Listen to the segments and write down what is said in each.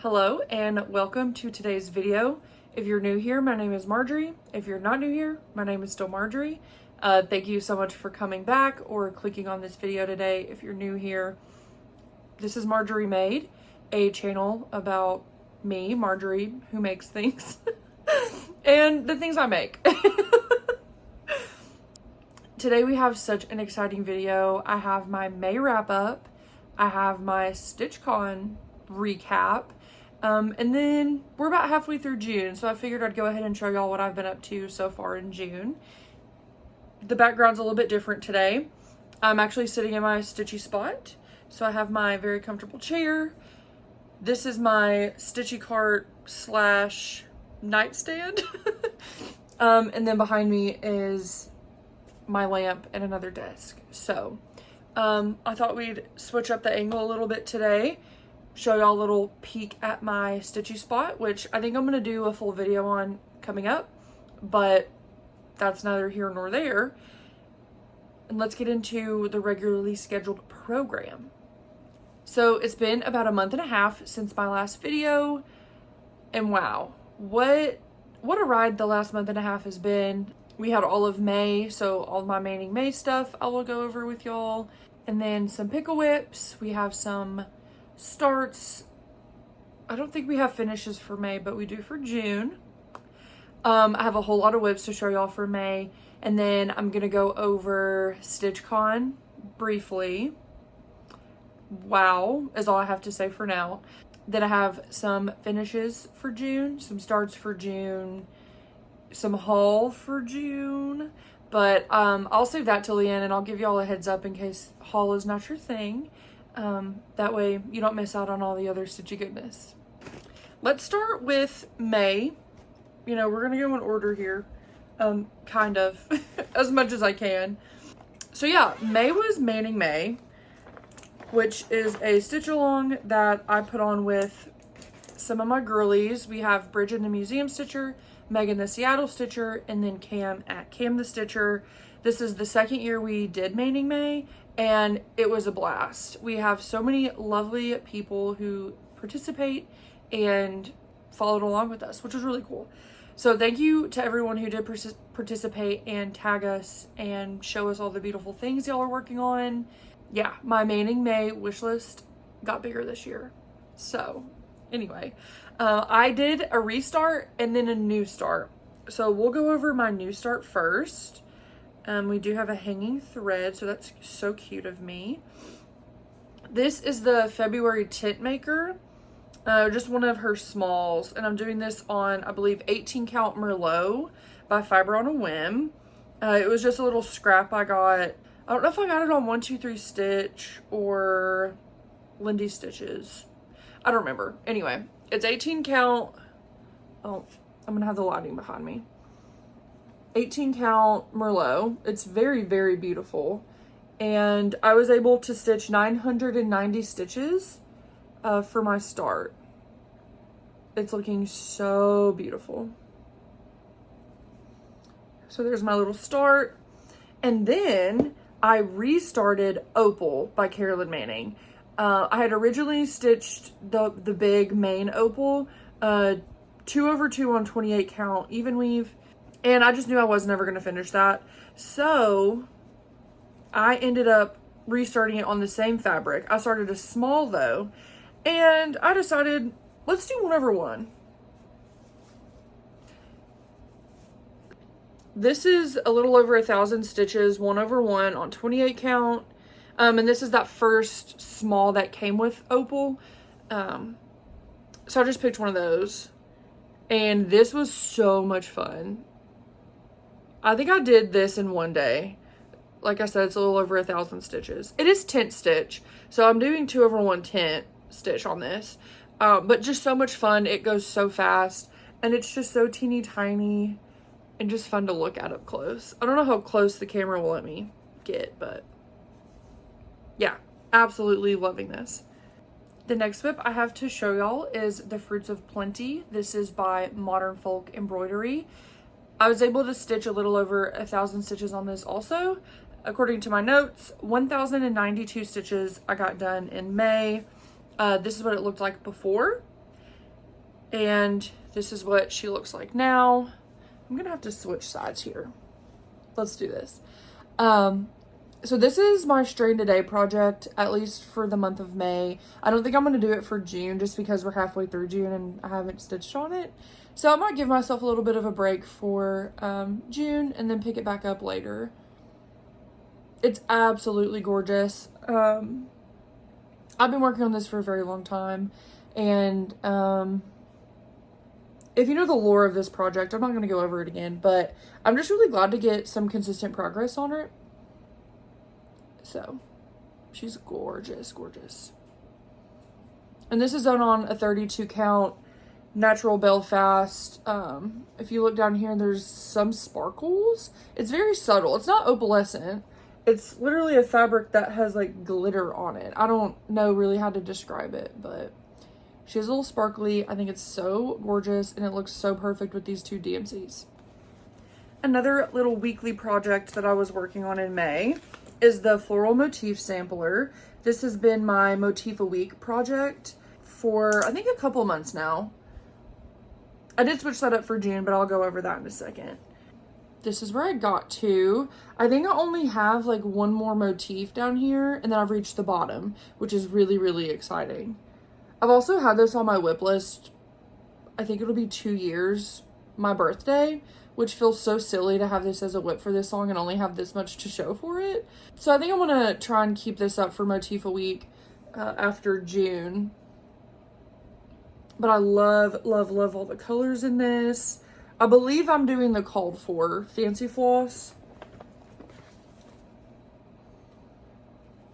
Hello and welcome to today's video. If you're new here, my name is Marjorie. If you're not new here, my name is still Marjorie. Thank you so much for coming back or clicking on this video today. If you're new here, this is Marjorie Made, a channel about me, Marjorie, who makes things and the things I make. Today we have such an exciting video. I have my May wrap up, I have my StitchCon recap, and then we're about halfway through June, so I figured I'd go ahead and show y'all what I've been up to so far in June. The background's a little bit different today. I'm actually sitting in my stitchy spot, so I have my very comfortable chair. This is my stitchy cart slash nightstand. And then behind me is my lamp and another desk. So I thought we'd switch up the angle a little bit today, show y'all a little peek at my stitchy spot, which I think I'm gonna do a full video on coming up, but that's neither here nor there. And let's get into the regularly scheduled program. So it's been about a month and a half since my last video, and wow, what a ride the last month and a half has been. We had all of May, so all of my Manning May stuff I will go over with y'all, and then some pickle whips. We have some starts. I don't think we have finishes for May, but we do for June. I have a whole lot of whips to show y'all for May, and then I'm gonna go over StitchCon briefly. Wow is all I have to say for now. Then I have some finishes for June, some starts for June, some haul for June, but I'll save that till the end, and I'll give y'all a heads up in case haul is not your thing. That way you don't miss out on all the other stitchy goodness. Let's start with May. You know, we're gonna go in order here, kind of, as much as I can. So yeah, May was Manning May, which is a stitch along that I put on with some of my girlies. We have Bridget the Museum Stitcher, Megan the Seattle Stitcher, and then Cam at Cam the Stitcher. This is the second year we did Manning May, and it was a blast. We have so many lovely people who participate and followed along with us, which was really cool. So thank you to everyone who did participate and tag us and show us all the beautiful things y'all are working on. Yeah, my Manning May wish list got bigger this year. So anyway, I did a restart and then a new start. So we'll go over my new start first. We do have a hanging thread, so that's so cute of me. This is the February tent maker, just one of her smalls, and I'm doing this on, I believe, 18 count Merlot by Fiber on a Whim. It was just a little scrap I got. I don't know if I got it on 123 Stitch or Lindy Stitches. I don't remember. Anyway, it's 18 count. Oh, I'm gonna have the lighting behind me. 18 count Merlot. It's very, very beautiful. And I was able to stitch 990 stitches for my start. It's looking so beautiful. So there's my little start. And then I restarted Opal by Carolyn Manning. I had originally stitched the big main opal, 2/2 on 28 count even weave, and I just knew I was never going to finish that. So I ended up restarting it on the same fabric. I started a small though, and I decided, let's do 1/1. This is a little over 1,000 stitches, 1/1 on 28 count. And this is that first small that came with Opal. So I just picked one of those. And this was so much fun. I think I did this in one day. Like I said, it's a little over 1,000 stitches. It is tent stitch, so I'm doing 2/1 tent stitch on this. But just so much fun. It goes so fast. And it's just so teeny tiny and just fun to look at up close. I don't know how close the camera will let me get, but yeah, absolutely loving this. The next whip I have to show y'all is the Fruits of Plenty. This is by Modern Folk Embroidery. I was able to stitch a little over 1,000 stitches on this also. According to my notes, 1,092 stitches I got done in May. This is what it looked like before. And this is what she looks like now. I'm gonna have to switch sides here. Let's do this. So this is my Strain Today project, at least for the month of May. I don't think I'm gonna do it for June just because we're halfway through June and I haven't stitched on it. So I might give myself a little bit of a break for June and then pick it back up later. It's absolutely gorgeous. I've been working on this for a very long time, and if you know the lore of this project, I'm not going to go over it again, but I'm just really glad to get some consistent progress on it. So, she's gorgeous, gorgeous. And this is done on a 32 count natural Belfast. If you look down here, there's some sparkles. It's very subtle. It's not opalescent. It's literally a fabric that has like glitter on it. I don't know really how to describe it, but she is a little sparkly. I think it's so gorgeous and it looks so perfect with these two DMCs. Another little weekly project that I was working on in May is the floral motif sampler. This has been my motif a week project for I think a couple months now. I did switch that up for June, but I'll go over that in a second. This is where I got to. I think I only have like one more motif down here and then I've reached the bottom, which is really, really exciting. I've also had this on my whip list. I think it'll be 2 years, my birthday, which feels so silly to have this as a whip for this long and only have this much to show for it. So I think I'm gonna try and keep this up for motif a week after June. But I love, love, love all the colors in this. I believe I'm doing the called for Fancy Floss.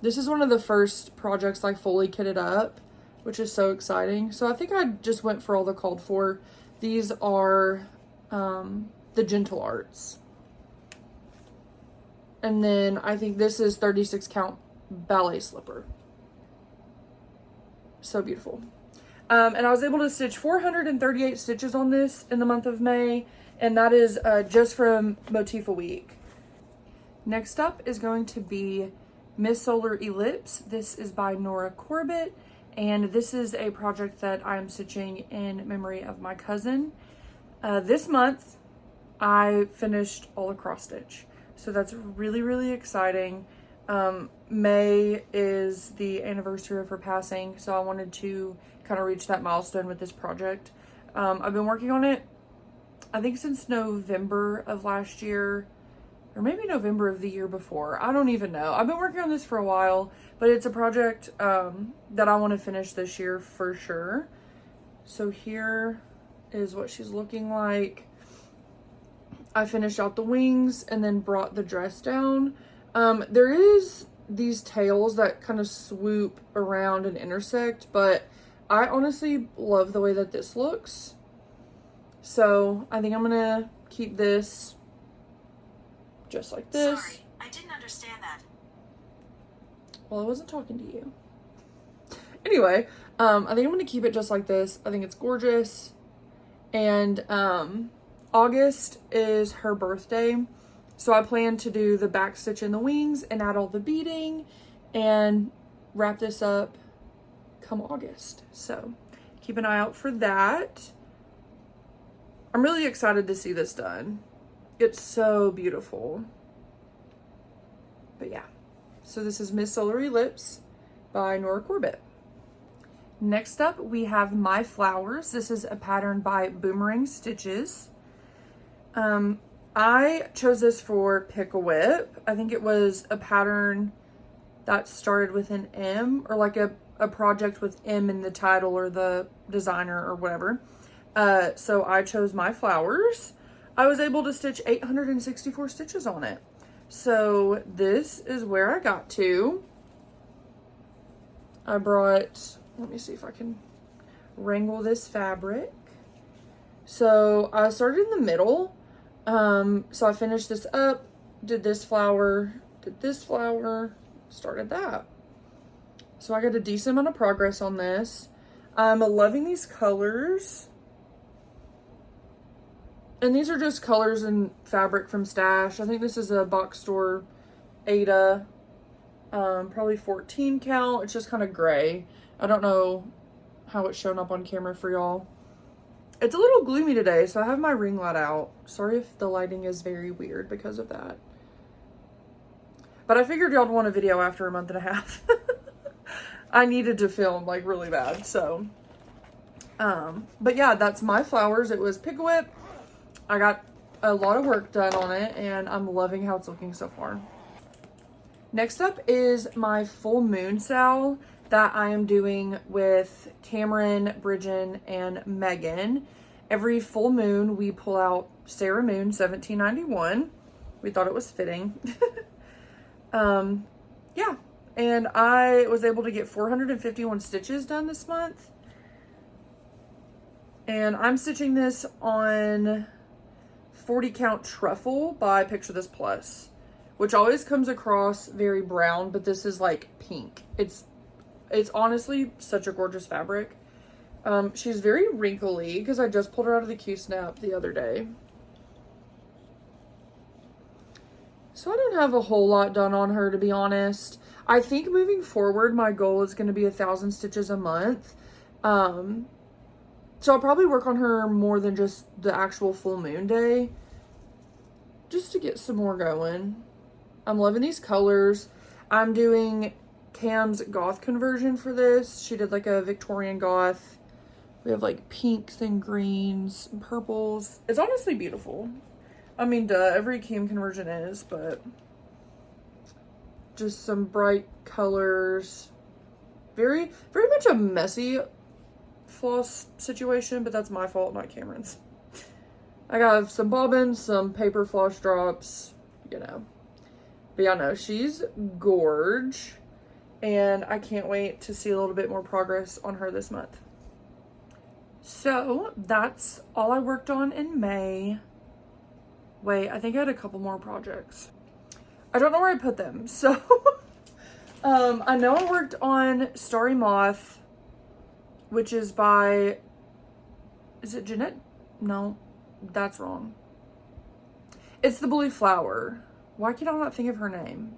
This is one of the first projects I fully kitted up, which is so exciting. So I think I just went for all the called for. These are the Gentle Arts. And then I think this is 36 count ballet slipper. So beautiful. And I was able to stitch 438 stitches on this in the month of May, and that is just from Motif a Week. Next up is going to be Miss Solar Ellipse. This is by Nora Corbett, and this is a project that I'm stitching in memory of my cousin. This month, I finished all the cross stitch, so that's really, really exciting. May is the anniversary of her passing, so I wanted to kind of reach that milestone with this project. I've been working on it, I think since November of last year, or maybe November of the year before. I don't even know. I've been working on this for a while, but it's a project that I want to finish this year for sure. So here is what she's looking like. I finished out the wings and then brought the dress down. There is these tails that kind of swoop around and intersect, but I honestly love the way that this looks. So I think I'm gonna keep this just like this. Sorry, I didn't understand that. Well, I wasn't talking to you. Anyway, I think I'm gonna keep it just like this. I think it's gorgeous. And August is her birthday. So I plan to do the back stitch in the wings and add all the beading and wrap this up come August. So keep an eye out for that. I'm really excited to see this done. It's so beautiful. But yeah, so this is Miss Solar Ellipse by Nora Corbett. Next up, we have My Flowers. This is a pattern by Boomerang Stitches. I chose this for Pick a Whip. I think it was a pattern that started with an M, or like a project with M in the title or the designer or whatever. So I chose My Flowers. I was able to stitch 864 stitches on it. So this is where I got to. I brought, let me see if I can wrangle this fabric. So I started in the middle. So I finished this up, did this flower, started that. So I got a decent amount of progress on this. I'm loving these colors. And these are just colors and fabric from Stash. I think this is a box store Ada, probably 14 count. It's just kind of gray. I don't know how it's shown up on camera for y'all. It's a little gloomy today, so I have my ring light out. Sorry if the lighting is very weird because of that. But I figured y'all would want a video after a month and a half. I needed to film like really bad, so. But yeah, that's my flowers. It was Pick a Whip. I got a lot of work done on it, and I'm loving how it's looking so far. Next up is my full moon sal that I am doing with Cameron, Bridgen, and Megan. Every full moon, we pull out Sarah Moon 1791. We thought it was fitting. Yeah, and I was able to get 451 stitches done this month. And I'm stitching this on 40 count truffle by Picture This Plus, which always comes across very brown, but this is like pink. It's honestly such a gorgeous fabric. She's very wrinkly because I just pulled her out of the Q-snap the other day. So I don't have a whole lot done on her, to be honest. I think moving forward, my goal is going to be 1,000 stitches a month. So I'll probably work on her more than just the actual full moon day, just to get some more going. I'm loving these colors. I'm doing Cam's goth conversion for this. She did like a Victorian goth. We have like pinks and greens and purples. It's honestly beautiful. I mean, duh, every Cam conversion is, but just some bright colors. Very much a messy floss situation, but that's my fault, not Cameron's. I got some bobbins, some paper floss drops, you know. But yeah, no, she's gorge, and I can't wait to see a little bit more progress on her this month. So that's all I worked on in May. Wait, I think I had a couple more projects. I don't know where I put them. So I know I worked on Starry Moth, which is by, is it Jeanette? No, that's wrong. It's the Blue Flower. Why can I not think of her name?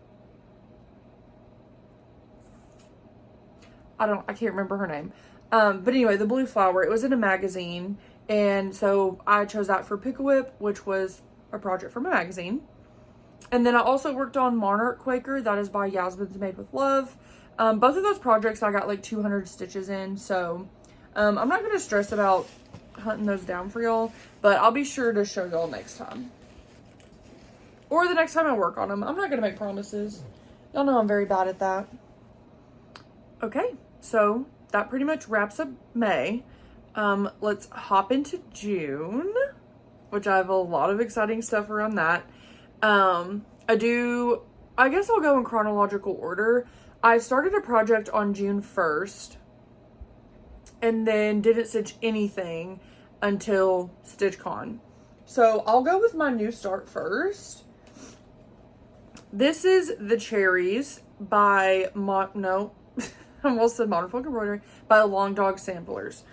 I can't remember her name. But anyway, the Blue Flower, it was in a magazine. And so I chose that for Pick a Whip, which was a project from a magazine. And then I also worked on Monarch Quaker. That is by Yasmin's Made with Love. Both of those projects I got like 200 stitches in. So I'm not going to stress about hunting those down for y'all. But I'll be sure to show y'all next time. Or the next time I work on them. I'm not going to make promises. Y'all know I'm very bad at that. Okay, so that pretty much wraps up May. Let's hop into June, which I have a lot of exciting stuff around that. I guess I'll go in chronological order. I started a project on June 1st and then didn't stitch anything until StitchCon. So I'll go with my new start first. This is The Cherries by I almost said Modern Folk Embroidery, by Long Dog Samplers.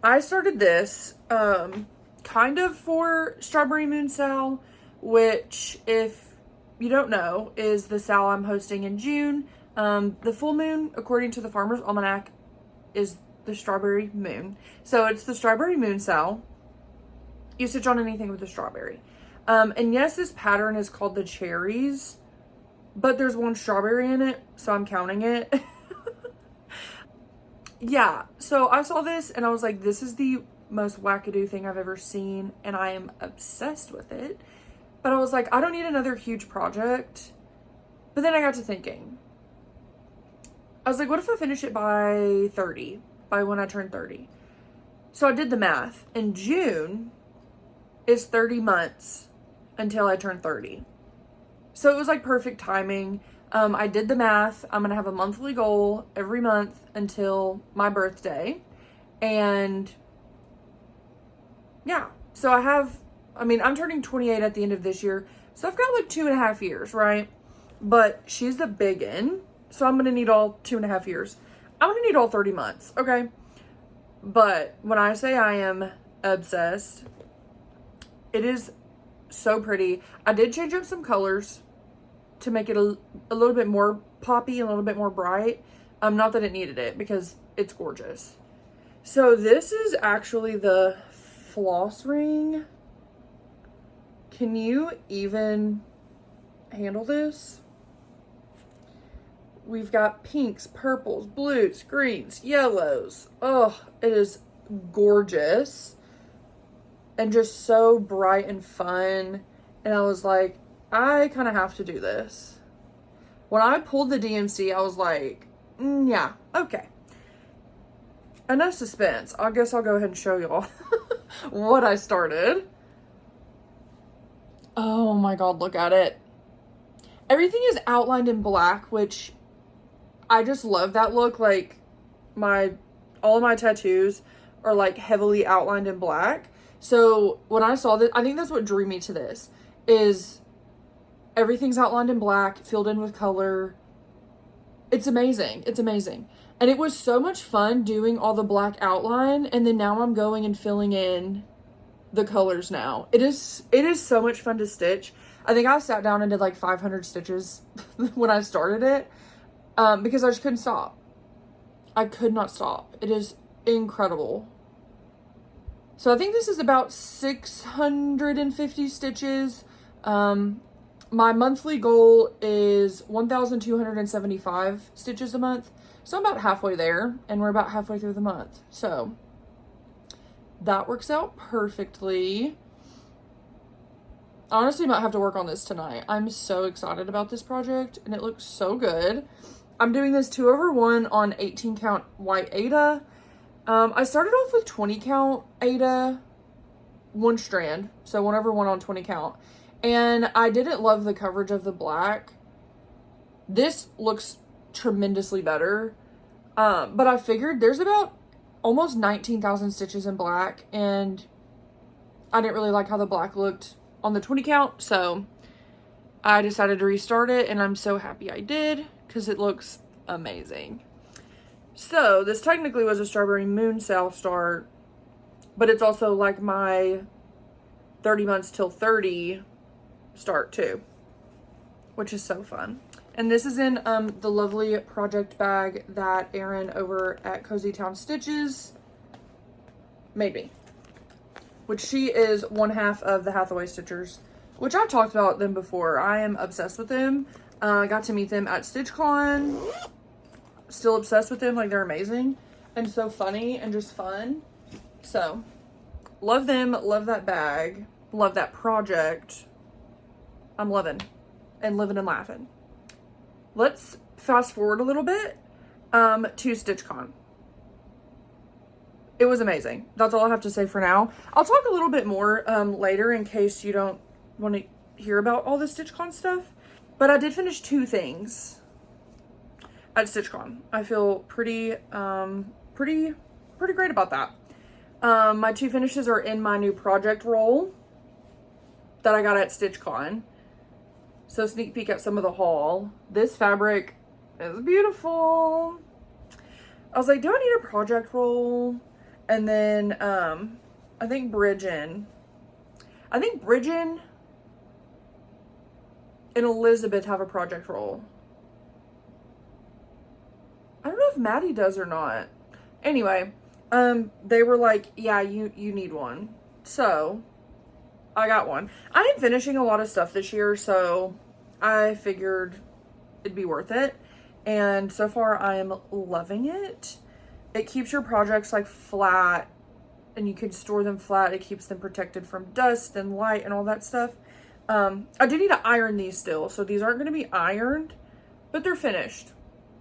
I started this kind of for Strawberry Moon Sal, which, if you don't know, is the sal I'm hosting in June. The full moon, according to the Farmer's Almanac, is the Strawberry Moon. So it's the Strawberry Moon Sal. You stitch on anything with a strawberry. And yes, this pattern is called The Cherries, but there's one strawberry in it, so I'm counting it. Yeah, so I saw this and I was like, this is the most wackadoo thing I've ever seen, and I am obsessed with it. But I was like, I don't need another huge project. But then I got to thinking. I was like, what if I finish it by 30? By when I turn 30? So I did the math. In June is 30 months until I turn 30. So it was like perfect timing. I did the math. I'm going to have a monthly goal every month until my birthday. And yeah, so I'm turning 28 at the end of this year. So I've got like 2.5 years, right? But she's the biggin, so I'm going to need all 2.5 years. I'm going to need all 30 months, okay? But when I say I am obsessed, it is so pretty. I did change up some colors to make it a little bit more poppy, a little bit more bright. Not that it needed it, because it's gorgeous. So this is actually the floss ring. Can you even handle this? We've got pinks, purples, blues, greens, yellows. Oh, it is gorgeous and just so bright and fun. And I was like, I kind of have to do this. When I pulled the DMC, I was like, yeah, okay. Enough suspense. I guess I'll go ahead and show y'all what I started. Oh my God, look at it. Everything is outlined in black, which I just love that look. Like all of my tattoos are like heavily outlined in black. So when I saw this, I think that's what drew me to this, is everything's outlined in black, filled in with color. It's amazing. It's amazing. And it was so much fun doing all the black outline. And then now I'm going and filling in the colors now. It is so much fun to stitch. I think I sat down and did like 500 stitches when I started it, because I just couldn't stop. I could not stop. It is incredible. So I think this is about 650 stitches. My monthly goal is 1,275 stitches a month. So I'm about halfway there, and we're about halfway through the month. So that works out perfectly. Honestly, might have to work on this tonight. I'm so excited about this project, and it looks so good. I'm doing this 2/1 on 18 count white Aida. I started off with 20 count Aida, one strand, so 1/1 on 20 count. And I didn't love the coverage of the black. This looks tremendously better. But I figured there's about almost 19,000 stitches in black, and I didn't really like how the black looked on the 20 count, so I decided to restart it, and I'm so happy I did because it looks amazing. So this technically was a Strawberry Moon South start, but it's also like my 30 months till 30 start too, which is so fun. And this is in the lovely project bag that Erin over at Cozy Town Stitches made me, which she is one half of the Hathaway Stitchers, which I've talked about them before. I am obsessed with them. I got to meet them at StitchCon. Still obsessed with them. Like, they're amazing and so funny and just fun. So love them, love that bag, love that project. I'm loving and living and laughing. Let's fast forward a little bit to StitchCon. It was amazing. That's all I have to say for now. I'll talk a little bit more later in case you don't want to hear about all the StitchCon stuff. But I did finish 2 things at StitchCon. I feel pretty great about that. My 2 finishes are in my new project roll that I got at StitchCon. So sneak peek at some of the haul. This fabric is beautiful. I was like, do I need a project roll? And then I think Bridgen and Elizabeth have a project roll. I don't know if Maddie does or not. Anyway, they were like, yeah, you need one. So I got one. I am finishing a lot of stuff this year, so I figured it'd be worth it. And so far I am loving it. It keeps your projects like flat, and you can store them flat. It keeps them protected from dust and light and all that stuff. I do need to iron these still, so these aren't going to be ironed, but they're finished.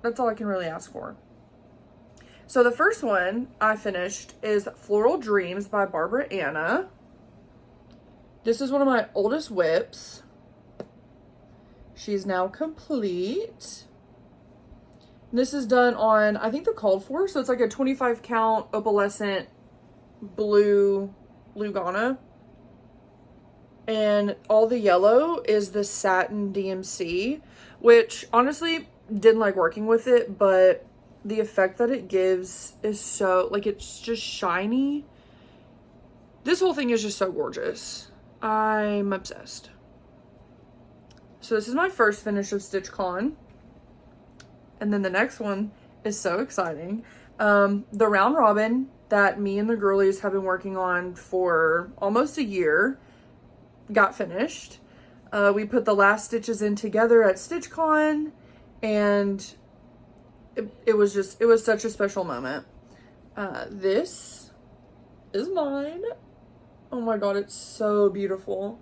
That's all I can really ask for. So the first one I finished is Floral Dreams by Barbara Anna. This is one of my oldest whips. She's now complete. This is done on, I think they're called for, so it's like a 25 count opalescent blue Lugana. And all the yellow is the satin DMC, which honestly didn't like working with it, but the effect that it gives is so, like, it's just shiny. This whole thing is just so gorgeous. I'm obsessed. So this is my first finish of StitchCon. And then the next one is so exciting. The Round Robin that me and the girlies have been working on for almost a year got finished. We put the last stitches in together at StitchCon, and it was such a special moment. This is mine. Oh my god, it's so beautiful.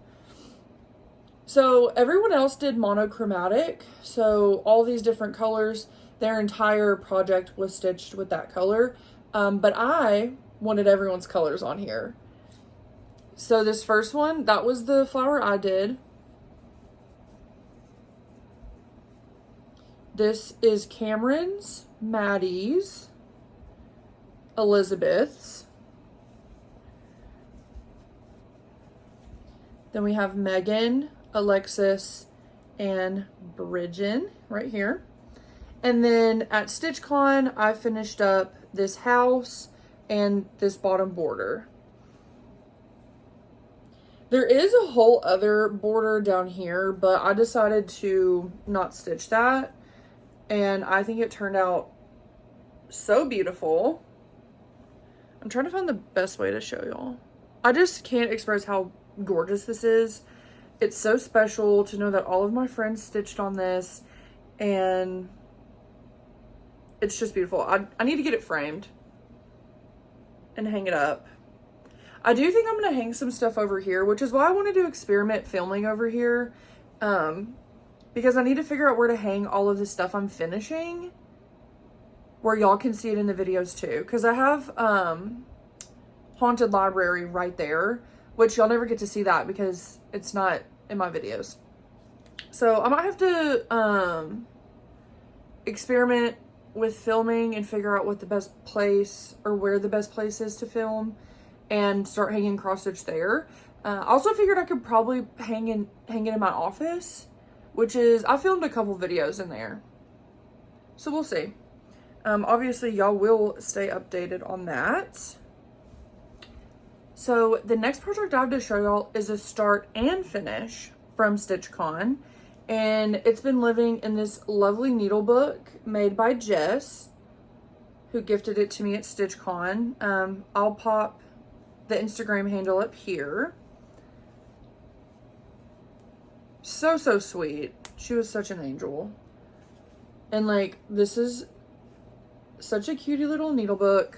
So everyone else did monochromatic, so all these different colors, their entire project was stitched with that color, but I wanted everyone's colors on here. So this first one, that was the flower I did. This is Cameron's, Maddie's, Elizabeth's. Then we have Megan, Alexis, and Bridgen right here. And then at StitchCon, I finished up this house and this bottom border. There is a whole other border down here, but I decided to not stitch that. And I think it turned out so beautiful. I'm trying to find the best way to show y'all. I just can't express how gorgeous this is. It's so special to know that all of my friends stitched on this, and it's just beautiful. I need to get it framed and hang it up. I do think I'm going to hang some stuff over here, which is why I wanted to experiment filming over here, because I need to figure out where to hang all of the stuff I'm finishing where y'all can see it in the videos too, because I have Haunted Library right there, which y'all never get to see that because it's not in my videos. So I might have to experiment with filming and figure out what the best place, or where the best place is to film, and start hanging cross stitch there. I also figured I could probably hang it in my office, which is, I filmed a couple videos in there. So we'll see. Obviously y'all will stay updated on that. So the next project I have to show y'all is a start and finish from StitchCon, and it's been living in this lovely needle book made by Jess, who gifted it to me at StitchCon. I'll pop the Instagram handle up here. So sweet. She was such an angel. And like, this is such a cutie little needle book,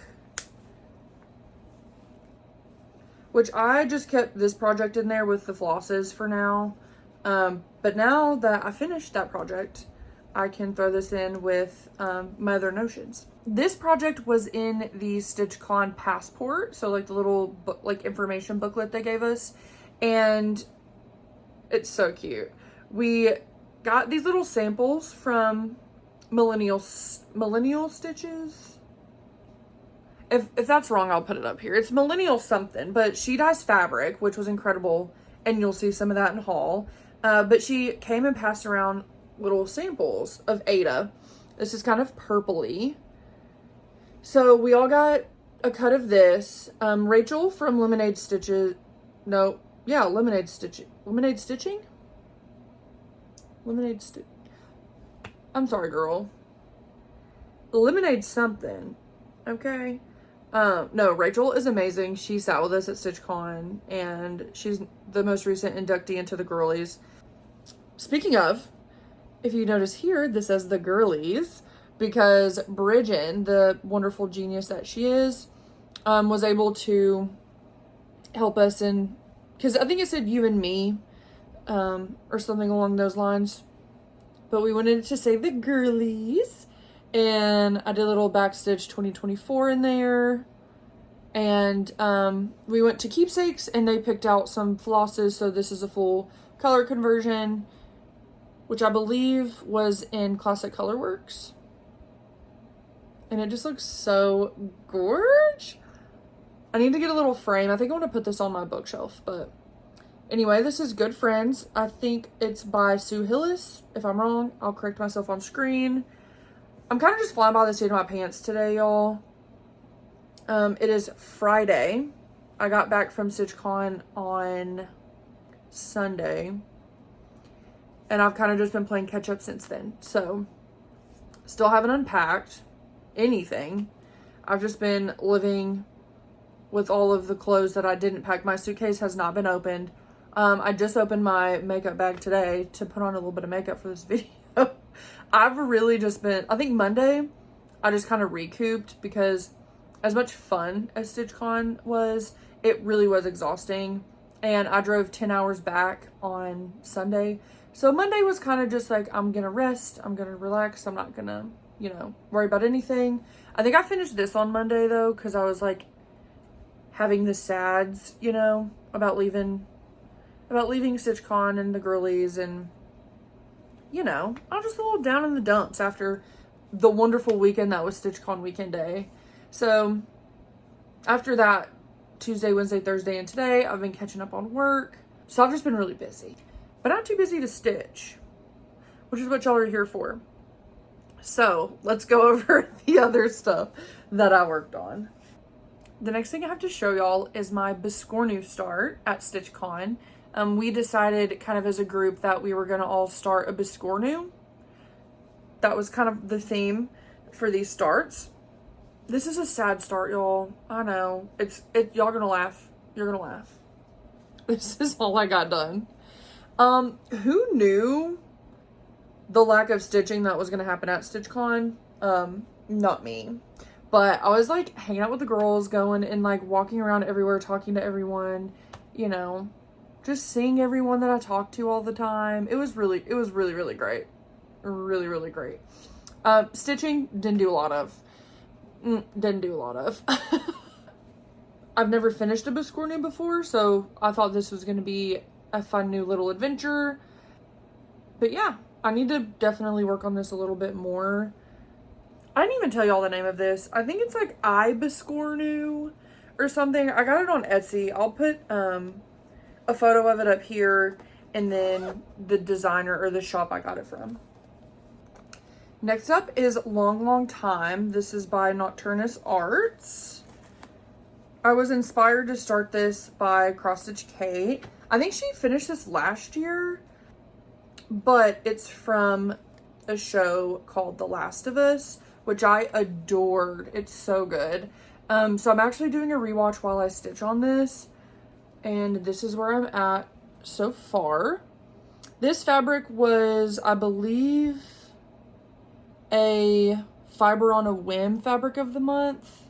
which I just kept this project in there with the flosses for now. But now that I finished that project, I can throw this in with my other notions. This project was in the StitchCon passport, so like the little book, like information booklet they gave us, and it's so cute. We got these little samples from Millennial Stitches. If that's wrong, I'll put it up here. It's Millennial something, but she dyes fabric, which was incredible, and you'll see some of that in haul. But she came and passed around little samples of Ada. This is kind of purpley. So we all got a cut of this. Rachel from Lemonade Stitches, Lemonade Stitching? I'm sorry, girl. Lemonade something, okay? No, Rachel is amazing. She sat with us at StitchCon, and she's the most recent inductee into the girlies. Speaking of, if you notice here, this says the girlies, because Bridgen, the wonderful genius that she is, was able to help us in, because I think it said you and me, or something along those lines, but we wanted to say the girlies, and I did a little backstitch 2024 in there, and we went to Keepsakes, and they picked out some flosses, so this is a full color conversion, which I believe was in Classic Colorworks. And it just looks so gorge. I need to get a little frame. I think I want to put this on my bookshelf. But anyway, this is Good Friends. I think it's by Sue Hillis. If I'm wrong, I'll correct myself on screen. I'm kind of just flying by the seat of my pants today, y'all. It is Friday. I got back from StitchCon on Sunday. And I've kind of just been playing catch up since then. So, still haven't unpacked anything. I've just been living with all of the clothes that I didn't pack. My suitcase has not been opened. I just opened my makeup bag today to put on a little bit of makeup for this video. I've really just been, I think Monday, I just kind of recouped because as much fun as StitchCon was, it really was exhausting. And I drove 10 hours back on Sunday. So Monday was kind of just like, I'm going to rest. I'm going to relax. I'm not going to, you know, worry about anything. I think I finished this on Monday though, because I was like having the sads, you know, about leaving StitchCon and the girlies, and you know, I was just a little down in the dumps after the wonderful weekend that was StitchCon weekend day. So after that, Tuesday, Wednesday, Thursday, and today, I've been catching up on work. So I've just been really busy, but not too busy to stitch, which is what y'all are here for. So let's go over the other stuff that I worked on. The next thing I have to show y'all is my Biscornu start at StitchCon. We decided kind of as a group that we were going to all start a Biscornu. That was kind of the theme for these starts. This is a sad start, y'all. I know. Y'all gonna laugh. You're gonna laugh. This is all I got done. Who knew the lack of stitching that was gonna happen at StitchCon? Not me. But I was like hanging out with the girls, going and like walking around everywhere, talking to everyone, you know, just seeing everyone that I talked to all the time. It was really, really great. Really, really great. Stitching, didn't do a lot of. I've never finished a Biscornu before, so I thought this was going to be a fun new little adventure. But yeah, I need to definitely work on this a little bit more. I didn't even tell y'all the name of this. I think it's like Biscornu or something. I got it on Etsy. I'll put a photo of it up here, and then the designer or the shop I got it from. Next up is Long Long Time. This is by Nocturnus Arts. I was inspired to start this by Cross Stitch Kate. I think she finished this last year, but it's from a show called The Last of Us, which I adored. It's so good. So I'm actually doing a rewatch while I stitch on this, and this is where I'm at so far. This fabric was, I believe, a Fiber on a Whim fabric of the month.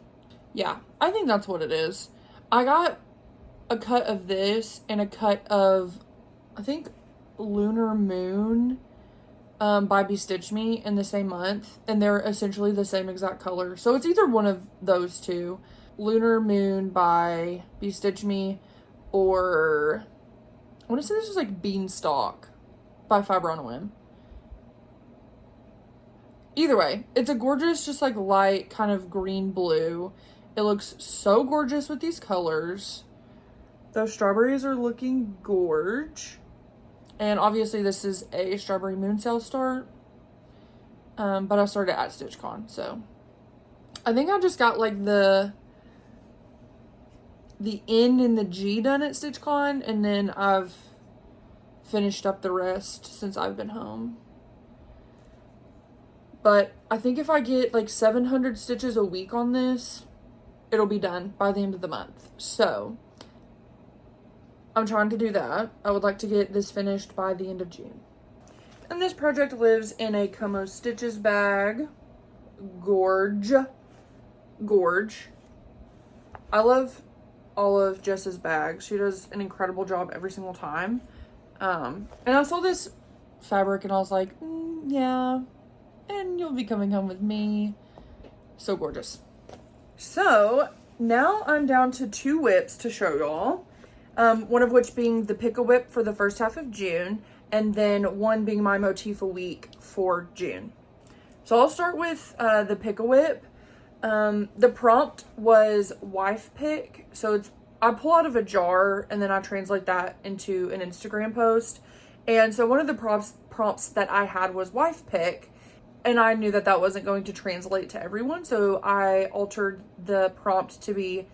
Yeah, I think that's what it is. I got a cut of this and a cut of, I think, Lunar Moon by Bestitch Me in the same month, and they're essentially the same exact color. So it's either one of those two, Lunar Moon by Bestitch Me, or I want to say this is like Beanstalk by Fiber on a Whim. Either way, it's a gorgeous, just like light kind of green blue. It looks so gorgeous with these colors. Those strawberries are looking gorge. And obviously this is a Strawberry Moon Sale start. But I started at StitchCon, so. I think I just got like the N and the G done at StitchCon, and then I've finished up the rest since I've been home. But I think if I get like 700 stitches a week on this, it'll be done by the end of the month. So I'm trying to do that. I would like to get this finished by the end of June. And this project lives in a Como Stitches bag. Gorge. I love all of Jess's bags. She does an incredible job every single time. And I saw this fabric and I was like, yeah. And you'll be coming home with me. So gorgeous. So now I'm down to 2 whips to show y'all. One of which being the Pick-a-Whip for the first half of June, and then one being my motif a week for June. So I'll start with the Pick-a-Whip. The prompt was wife pick. So I pull out of a jar and then I translate that into an Instagram post. And so one of the prompts that I had was wife pick. And I knew that that wasn't going to translate to everyone, so I altered the prompt to be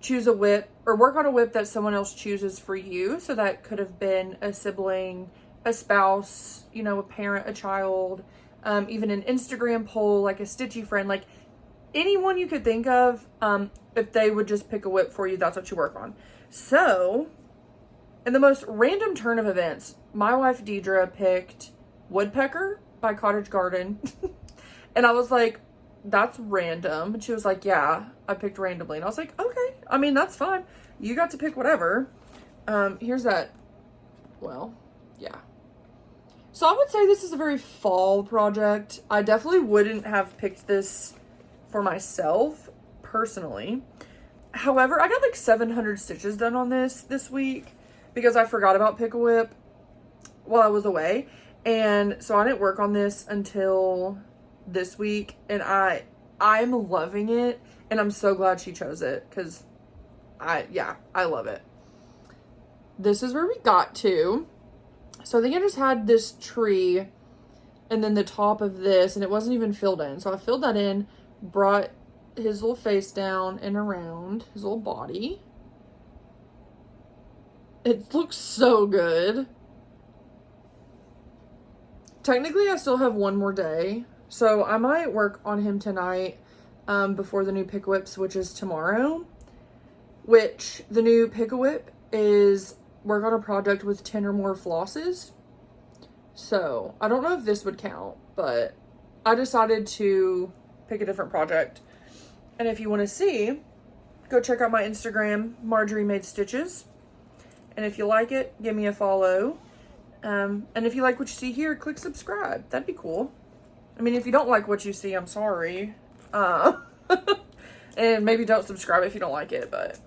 choose a whip or work on a whip that someone else chooses for you. So that could have been a sibling, a spouse, you know, a parent, a child, even an Instagram poll, like a stitchy friend, like anyone you could think of, if they would just pick a whip for you, that's what you work on. So, in the most random turn of events, my wife Deidre picked Woodpecker by Cottage Garden. And I was like, that's random. And she was like, yeah, I picked randomly. And I was like, okay, I mean, that's fine. You got to pick whatever. Here's that. Well, yeah. So I would say this is a very fall project. I definitely wouldn't have picked this for myself personally. However, I got like 700 stitches done on this week because I forgot about Pick a Whip while I was away. And so I didn't work on this until this week, and I'm loving it, and I'm so glad she chose it because I love it. This is where we got to. So I think I just had this tree and then the top of this, and it wasn't even filled in. So I filled that in, brought his little face down and around, his little body. It looks so good. Technically, I still have one more day, so I might work on him tonight before the new Pick a Whip switches tomorrow, which the new Pick a Whip is work on a project with 10 or more flosses. So I don't know if this would count, but I decided to pick a different project. And if you want to see, go check out my Instagram, Marjorie Made Stitches. And if you like it, give me a follow. And if you like what you see here, click subscribe. That'd be cool. I mean, if you don't like what you see, I'm sorry. And maybe don't subscribe if you don't like it, but.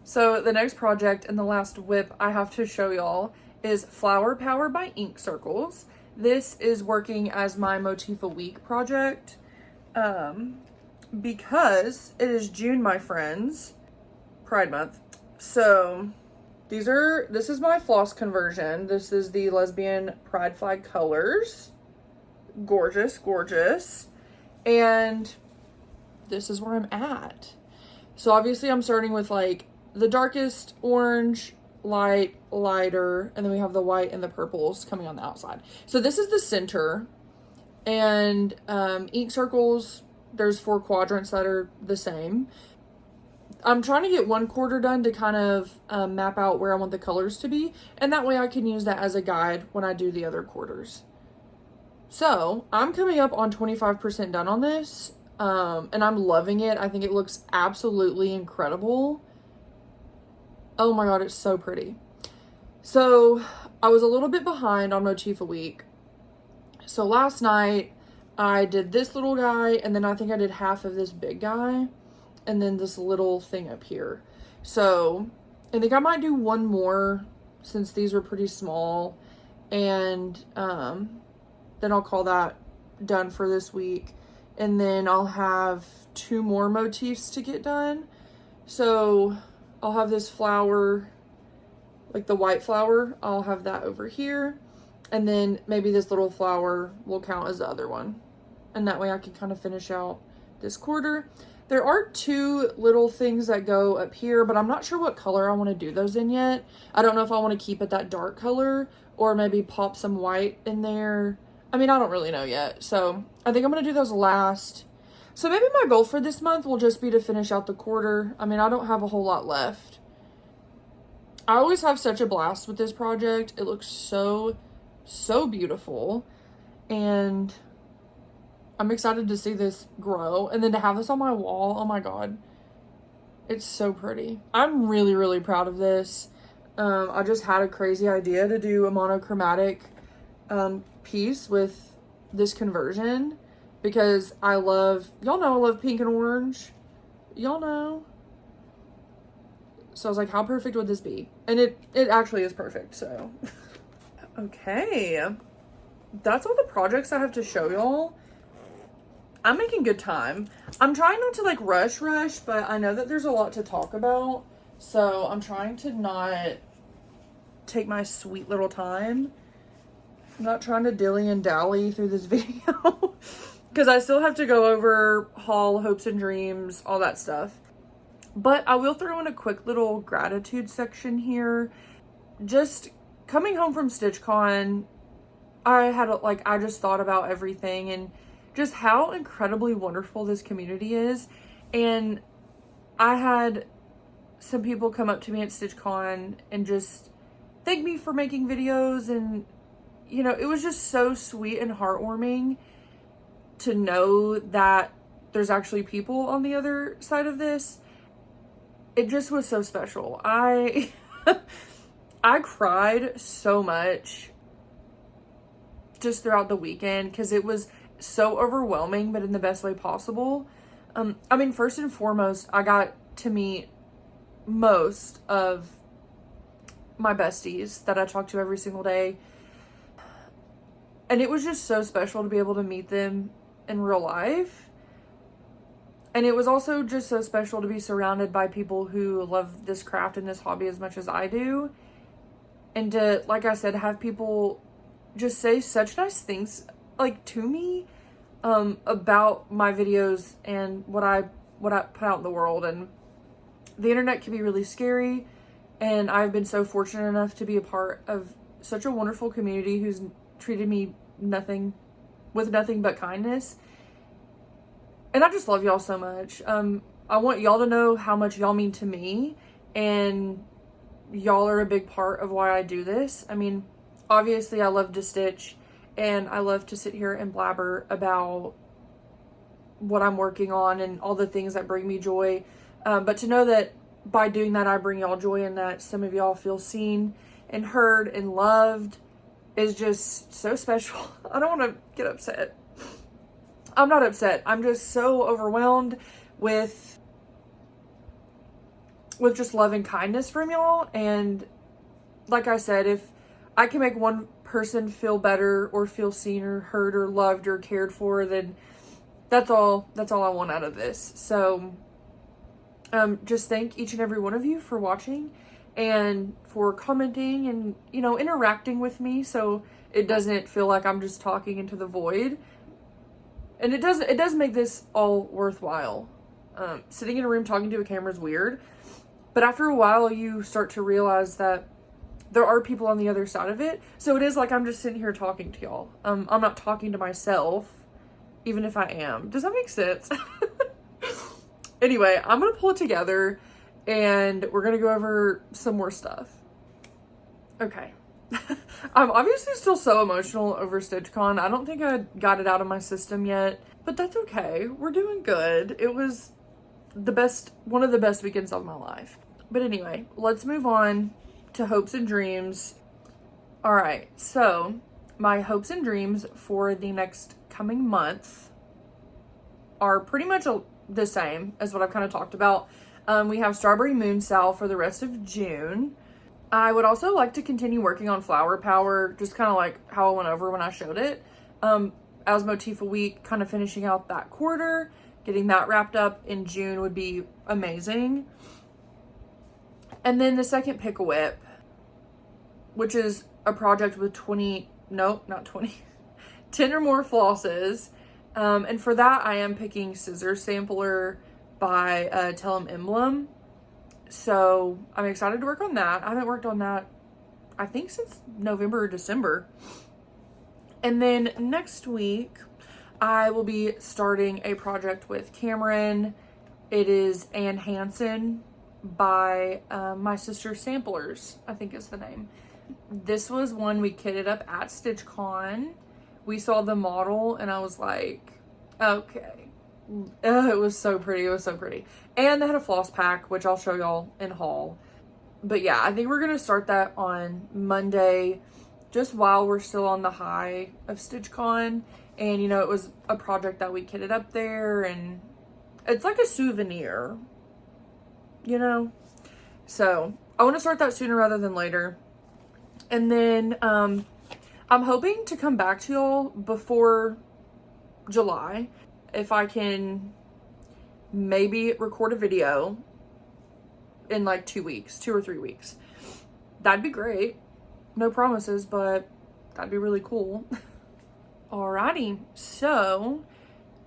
So the next project and the last whip I have to show y'all is Flower Power by Ink Circles. This is working as my Motif a Week project. Because it is June, my friends. Pride Month. So this is my floss conversion. This is the Lesbian Pride Flag colors. Gorgeous, gorgeous. And this is where I'm at. So obviously I'm starting with like the darkest orange, light, lighter, and then we have the white and the purples coming on the outside. So this is the center. And Ink Circles, there's 4 quadrants that are the same. I'm trying to get 1/4 done to kind of map out where I want the colors to be. And that way I can use that as a guide when I do the other quarters. So I'm coming up on 25% done on this. And I'm loving it. I think it looks absolutely incredible. Oh my God, it's so pretty. So I was a little bit behind on Motif a Week. So last night I did this little guy, and then I think I did half of this big guy, and then this little thing up here. So I think I might do one more since these were pretty small, and then I'll call that done for this week. And then I'll have 2 more motifs to get done. So I'll have this flower, like the white flower, I'll have that over here. And then maybe this little flower will count as the other one. And that way I can kind of finish out this quarter. There are 2 little things that go up here, but I'm not sure what color I want to do those in yet. I don't know if I want to keep it that dark color or maybe pop some white in there. I mean, I don't really know yet. So I think I'm going to do those last. So maybe my goal for this month will just be to finish out the quarter. I mean, I don't have a whole lot left. I always have such a blast with this project. It looks so beautiful. And I'm excited to see this grow. And then to have this on my wall, oh my God. It's so pretty. I'm really, really proud of this. I just had a crazy idea to do a monochromatic piece with this conversion because I love, y'all know I love pink and orange. Y'all know. So I was like, how perfect would this be? And it actually is perfect, so. Okay. That's all the projects I have to show y'all. I'm making good time. I'm trying not to like rush, but I know that there's a lot to talk about. So I'm trying to not take my sweet little time. I'm not trying to dilly and dally through this video because I still have to go over haul, hopes and dreams, all that stuff. But I will throw in a quick little gratitude section here. Just coming home from StitchCon, I just thought about everything, and just how incredibly wonderful this community is. And I had some people come up to me at StitchCon and just thank me for making videos, and you know, it was just so sweet and heartwarming to know that there's actually people on the other side of this. It just was so special. I cried so much just throughout the weekend because it was so overwhelming, but in the best way possible. I mean, first and foremost, I got to meet most of my besties that I talk to every single day. And it was just so special to be able to meet them in real life. And it was also just so special to be surrounded by people who love this craft and this hobby as much as I do. And to, like I said, have people just say such nice things, like, to me, about my videos and what I put out in the world. And the internet can be really scary, and I've been so fortunate enough to be a part of such a wonderful community who's treated me with nothing but kindness. And I just love y'all so much. I want y'all to know how much y'all mean to me, and y'all are a big part of why I do this. I mean, obviously I love to stitch, and I love to sit here and blabber about what I'm working on and all the things that bring me joy. But to know that by doing that, I bring y'all joy, and that some of y'all feel seen and heard and loved is just so special. I don't want to get upset. I'm not upset. I'm just so overwhelmed with just love and kindness from y'all. And like I said, if I can make one person feel better or feel seen or heard or loved or cared for, then that's all I want out of this. So just thank each and every one of you for watching and for commenting and, you know, interacting with me, so it doesn't feel like I'm just talking into the void. And it does make this all worthwhile. Sitting in a room talking to a camera is weird, but after a while you start to realize that there are people on the other side of it. So it is like I'm just sitting here talking to y'all. I'm not talking to myself, even if I am. Does that make sense? Anyway, I'm gonna pull it together and we're gonna go over some more stuff. Okay. I'm obviously still so emotional over StitchCon. I don't think I got it out of my system yet, but that's okay. We're doing good. It was one of the best weekends of my life. But anyway, let's move on to hopes and dreams. All right, so my hopes and dreams for the next coming month are pretty much the same as what I've kind of talked about. We have Strawberry Moon Sal for the rest of June. I would also like to continue working on Flower Power, just kind of like how I went over when I showed it. As Motif a Week, kind of finishing out that quarter, getting that wrapped up in June would be amazing. And then the second Pick a Whip, which is a project with 10 or more flosses. And for that, I am picking Scissor Sampler by Tell 'em Emblem. So I'm excited to work on that. I haven't worked on that, I think, since November or December. And then next week, I will be starting a project with Cameron. It is Ann Hansen by My Sister Samplers, I think is the name. This was one we kitted up at StitchCon. We saw the model and I was like, okay. It was so pretty. It was so pretty. And they had a floss pack, which I'll show y'all in haul. But yeah, I think we're going to start that on Monday, just while we're still on the high of StitchCon. And, you know, it was a project that we kitted up there, and it's like a souvenir, you know? So I want to start that sooner rather than later. And then I'm hoping to come back to y'all before July. If I can maybe record a video in like 2 or 3 weeks. That'd be great. No promises, but that'd be really cool. Alrighty, so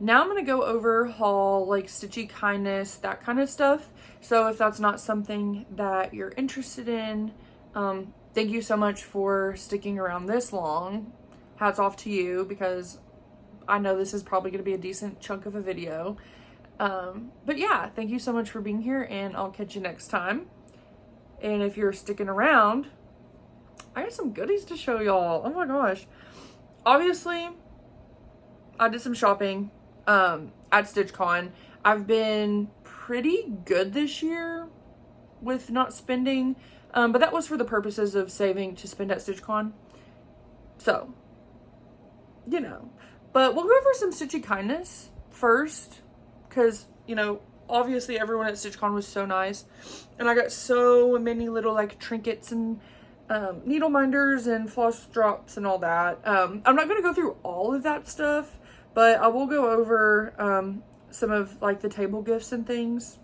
now I'm going to go over haul, like stitchy kindness, that kind of stuff. So if that's not something that you're interested in, thank you so much for sticking around this long. Hats off to you, because I know this is probably going to be a decent chunk of a video. But yeah, thank you so much for being here, and I'll catch you next time. And if you're sticking around, I got some goodies to show y'all. Oh my gosh. Obviously, I did some shopping at StitchCon. I've been pretty good this year with not spending, but that was for the purposes of saving to spend at StitchCon. So, you know. But we'll go over some Stitchy kindness first, because, you know, obviously everyone at StitchCon was so nice. And I got so many little, like, trinkets and needle minders and floss drops and all that. I'm not going to go through all of that stuff, but I will go over some of, like, the table gifts and things.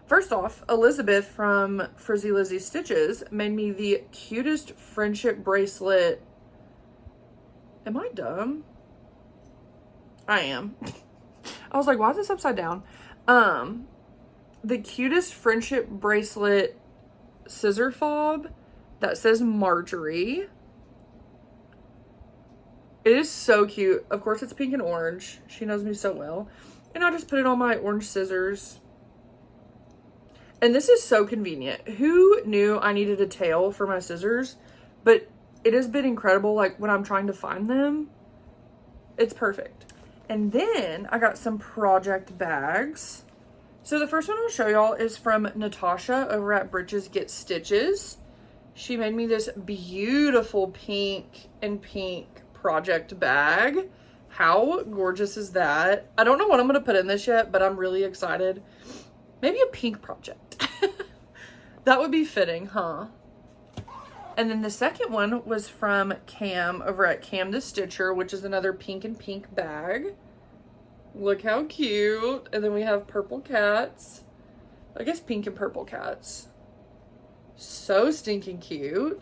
First off, Elizabeth from Frizzy Lizzy Stitches made me the cutest friendship bracelet. Am I dumb? I am. I was like, why is this upside down? The cutest friendship bracelet scissor fob that says Marjorie. It is so cute. Of course, it's pink and orange. She knows me so well. And I just put it on my orange scissors. And this is so convenient. Who knew I needed a tail for my scissors? But it has been incredible, like, when I'm trying to find them. It's perfect. And then I got some project bags. So the first one I'll show y'all is from Natasha over at Britches Get Stitches. She made me this beautiful pink and pink project bag. How gorgeous is that? I don't know what I'm going to put in this yet, but I'm really excited. Maybe a pink project. That would be fitting, huh? And then the second one was from Cam over at Cam the Stitcher, which is another pink and pink bag. Look how cute. And then we have purple cats. I guess pink and purple cats. So stinking cute.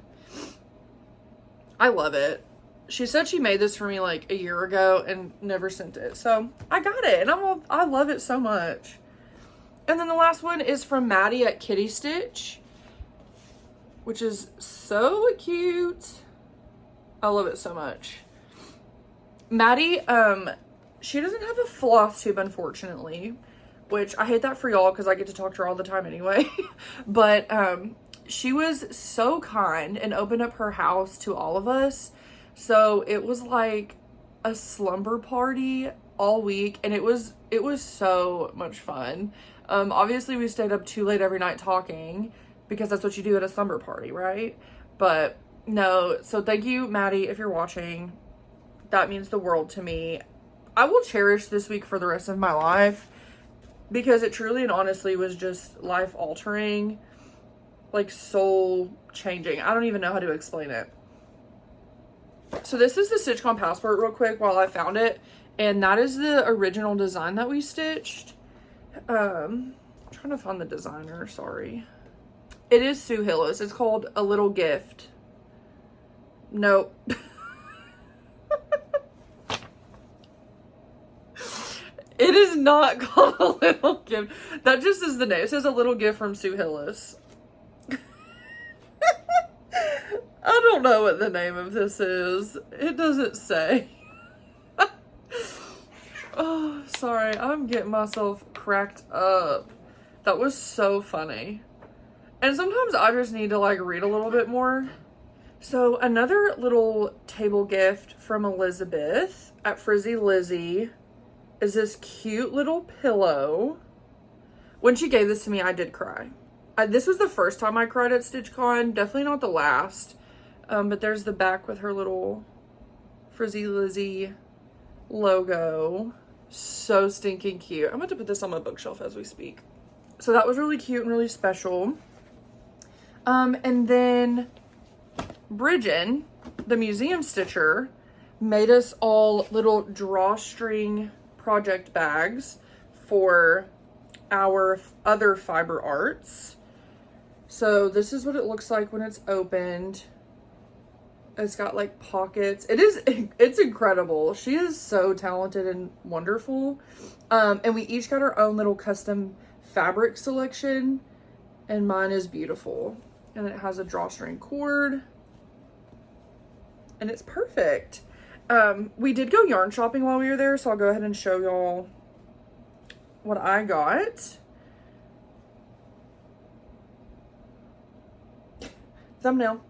I love it. She said she made this for me like a year ago and never sent it. So I got it, and I love it so much. And then the last one is from Maddie at Kitty Stitch, which is so cute. I love it so much. Maddie, she doesn't have a floss tube, unfortunately, which I hate that for y'all because I get to talk to her all the time anyway. But she was so kind and opened up her house to all of us. So it was like a slumber party all week, and it was so much fun. Obviously we stayed up too late every night talking because that's what you do at a slumber party, right? But no, so thank you, Maddie, if you're watching. That means the world to me. I will cherish this week for the rest of my life because it truly and honestly was just life altering, like soul changing. I don't even know how to explain it. So this is the StitchCon passport real quick while I found it. And that is the original design that we stitched. I'm trying to find the designer, sorry. It is Sue Hillis. It's called A Little Gift. Nope. It is not called A Little Gift. That just is the name. It says A Little Gift from Sue Hillis. I don't know what the name of this is. It doesn't say. Oh, sorry. I'm getting myself cracked up. That was so funny. And sometimes I just need to like read a little bit more. So another little table gift from Elizabeth at Frizzy Lizzy is this cute little pillow. When she gave this to me, I did cry. This was the first time I cried at StitchCon. Definitely not the last. But there's the back with her little Frizzy Lizzy logo. So stinking cute. I'm about to put this on my bookshelf as we speak. So that was really cute and really special. And then Bridget, the museum stitcher, made us all little drawstring project bags for our other fiber arts. So this is what it looks like when it's opened. It's got like pockets. It's incredible. She is so talented and wonderful. And we each got our own little custom fabric selection, and mine is beautiful. And it has a drawstring cord, and it's perfect. We did go yarn shopping while we were there, so I'll go ahead and show y'all what I got. Thumbnail.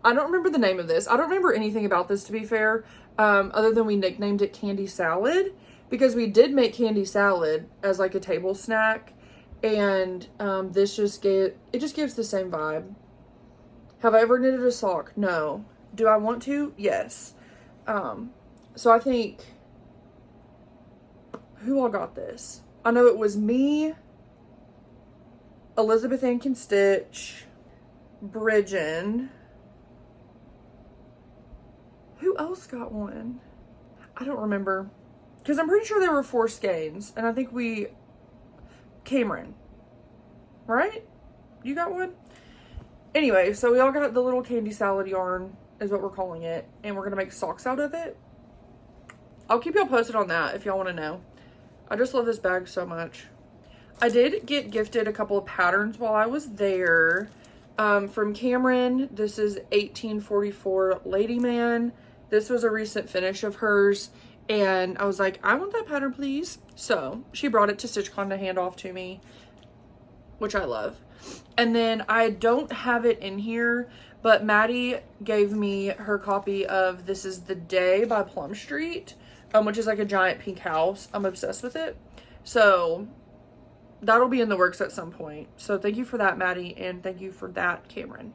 I don't remember the name of this. I don't remember anything about this, to be fair, other than we nicknamed it candy salad, because we did make candy salad as like a table snack, and this just gives the same vibe. Have I ever knitted a sock? No. Do I want to? Yes. So I think, who all got this? I know it was me, Elizabeth Ann Can Stitch, Bridgen. Who else got one? I don't remember. Because I'm pretty sure there were 4 skeins. And I think Cameron. Right? You got one? Anyway, so we all got the little candy salad yarn, is what we're calling it. And we're going to make socks out of it. I'll keep y'all posted on that if y'all want to know. I just love this bag so much. I did get gifted a couple of patterns while I was there. From Cameron, this is 1844 Lady Man. This was a recent finish of hers. And I was like, I want that pattern, please. So she brought it to StitchCon to hand off to me, which I love. And then I don't have it in here, but Maddie gave me her copy of This Is the Day by Plum Street, which is like a giant pink house. I'm obsessed with it. So that'll be in the works at some point. So thank you for that, Maddie, and thank you for that, Cameron.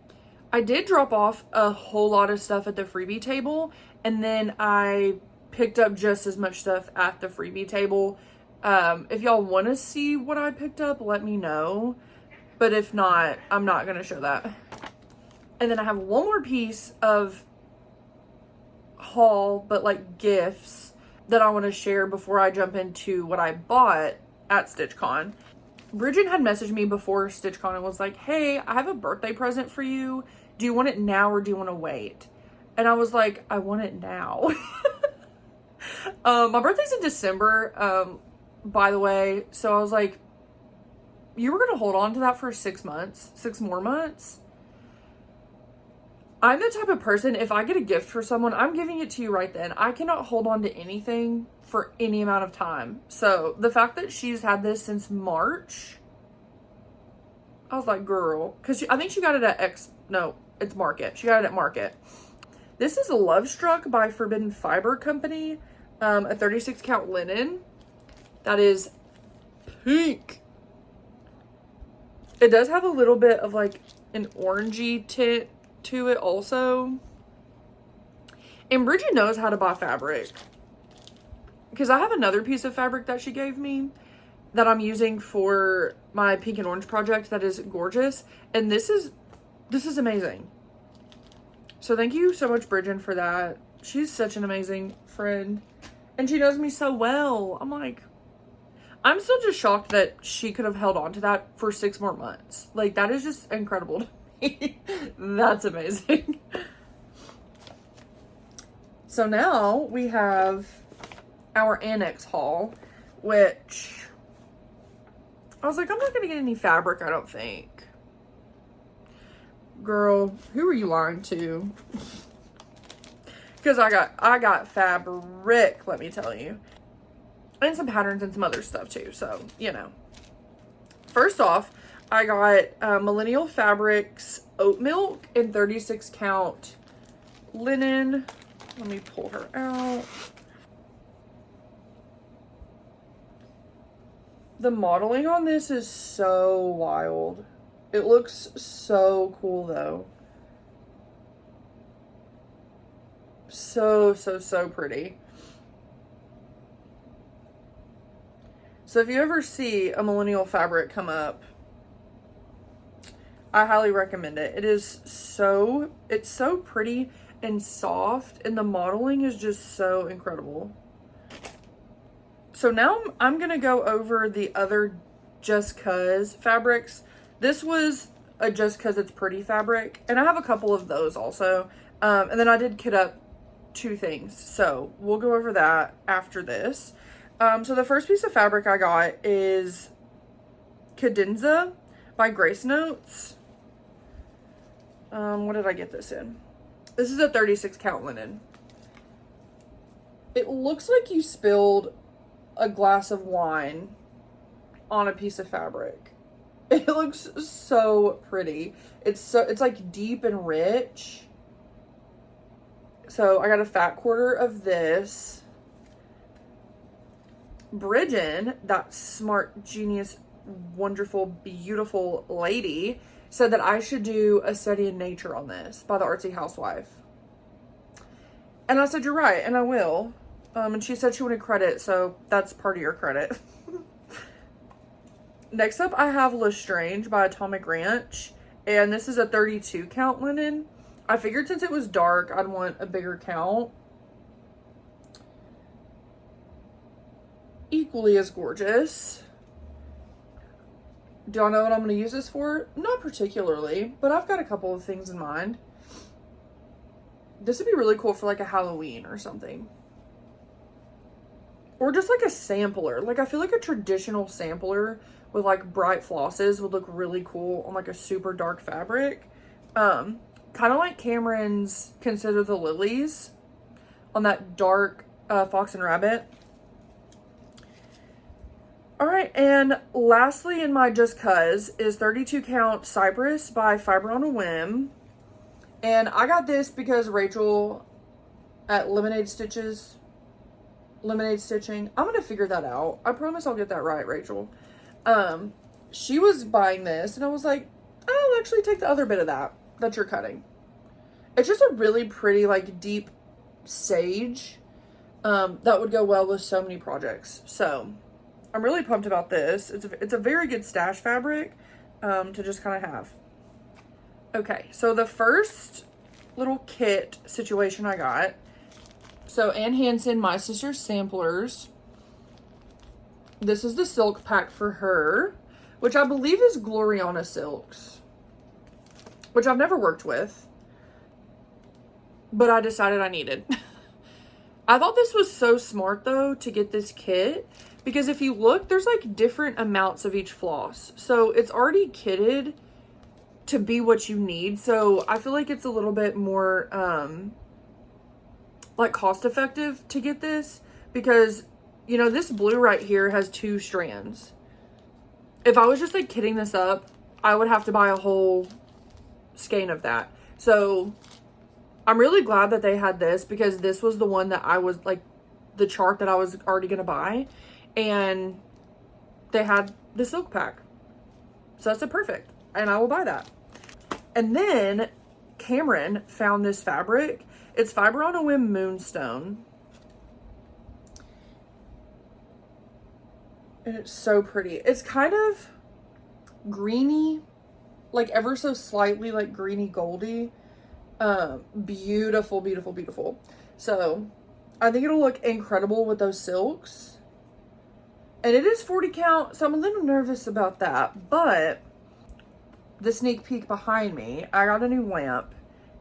I did drop off a whole lot of stuff at the freebie table, and then I picked up just as much stuff at the freebie table. If y'all want to see what I picked up, let me know. But if not, I'm not going to show that. And then I have one more piece of haul, but like gifts, that I want to share before I jump into what I bought at StitchCon. Bridget had messaged me before StitchCon and was like, hey, I have a birthday present for you. Do you want it now or do you want to wait? And I was like, I want it now. My birthday's in December, by the way. So I was like, you were going to hold on to that for 6 months, 6 more months. I'm the type of person, if I get a gift for someone, I'm giving it to you right then. I cannot hold on to anything for any amount of time. So the fact that she's had this since March, I was like, girl, because I think she got it at it's Market. She got it at Market. This is Love Struck by Forbidden Fiber Company, a 36 count linen. That is pink. It does have a little bit of like an orangey tint to it also. And Bridget knows how to buy fabric, because I have another piece of fabric that she gave me that I'm using for my pink and orange project that is gorgeous, and this is amazing. So thank you so much, Bridget, for that. She's such an amazing friend, and she knows me so well. I'm still just shocked that she could have held on to that for 6 more months. Like, that is just incredible to me. That's amazing. So now we have our annex haul, which I was like, I'm not going to get any fabric, I don't think. Girl, who are you lying to? Because I got fabric, let me tell you. And some patterns and some other stuff too, so, you know. First off, I got Millennial Fabrics Oat Milk in 36 count linen. Let me pull her out. The modeling on this is so wild. It looks so cool though. So pretty. So if you ever see a Millennial fabric come up, I highly recommend it. It's so pretty and soft, and the modeling is just so incredible. So now I'm gonna go over the other Just Cause fabrics. This was a Just Cause It's Pretty fabric, and I have a couple of those also. And then I did kit up 2 things, so we'll go over that after this. So the first piece of fabric I got is Cadenza by Grace Notes. What did I get this in? This is a 36 count linen. It looks like you spilled a glass of wine on a piece of fabric. It looks so pretty. It's like deep and rich. So I got a fat quarter of this. Bridget, that smart, genius, wonderful, beautiful lady, said that I should do a study in nature on this by the Artsy Housewife. And I said, you're right, and I will. And she said she wanted credit, so that's part of your credit. Next up, I have Lestrange by Atomic Ranch. And this is a 32 count linen. I figured since it was dark, I'd want a bigger count. Equally as gorgeous. Do y'all know what I'm going to use this for? Not particularly, but I've got a couple of things in mind. This would be really cool for like a Halloween or something. Or just like a sampler. Like I feel like a traditional sampler with like bright flosses would look really cool on like a super dark fabric. Kind of like Cameron's Consider the Lilies on that dark Fox and Rabbit. All right, and lastly in my Just Cuz is 32 count Cypress by Fiber on a Whim. And I got this because Rachel at Lemonade Stitching, I'm going to figure that out. I promise I'll get that right, Rachel. She was buying this and I was like, I'll actually take the other bit of that you're cutting. It's just a really pretty, like deep sage that would go well with so many projects. So I'm really pumped about this. It's a very good stash fabric to just kind of have. Okay, so the first little kit situation I got. So Ann Hansen, My Sister's Samplers. This is the silk pack for her, which I believe is Gloriana Silks, which I've never worked with, but I decided I needed. I thought this was so smart though to get this kit, because if you look, there's like different amounts of each floss. So it's already kitted to be what you need. So I feel like it's a little bit more like cost effective to get this, because you know, this blue right here has 2 strands. If I was just like kitting this up, I would have to buy a whole skein of that. So I'm really glad that they had this, because this was the one that I was like, the chart that I was already going to buy. And they had the silk pack. So that's a perfect. And I will buy that. And then Cameron found this fabric. It's Fiber on a Whim Moonstone. And it's so pretty. It's kind of greeny, like ever so slightly like greeny goldy. Beautiful, beautiful, beautiful. So I think it'll look incredible with those silks. And it is 40 count, so I'm a little nervous about that. But the sneak peek behind me, I got a new lamp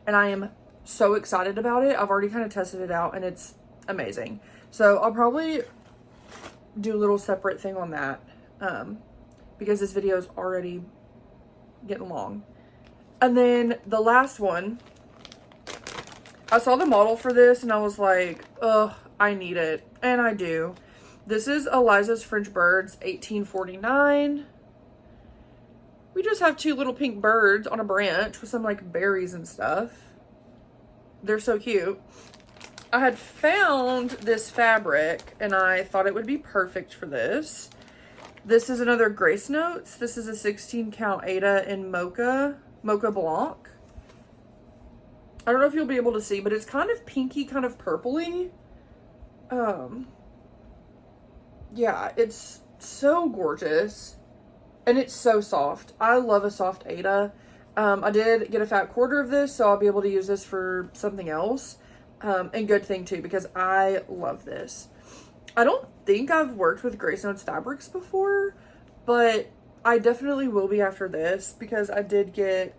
and I am so excited about it. I've already kind of tested it out and it's amazing. So I'll probably do a little separate thing on that because this video is already getting long. And then the last one, I saw the model for this and I was like, ugh, I need it. And I do. This is Eliza's French Birds 1849. We just have 2 little pink birds on a branch with some like berries and stuff. They're so cute. I had found this fabric and I thought it would be perfect for this. This is another Grace Notes. This is a 16 count Aida in Mocha Blanc. I don't know if you'll be able to see, but it's kind of pinky, kind of purpley. Yeah, it's so gorgeous and it's so soft. I love a soft Aida. I did get a fat quarter of this, so I'll be able to use this for something else. And good thing too, because I love this. I don't think I've worked with Grace Notes fabrics before, but I definitely will be after this, because I did get,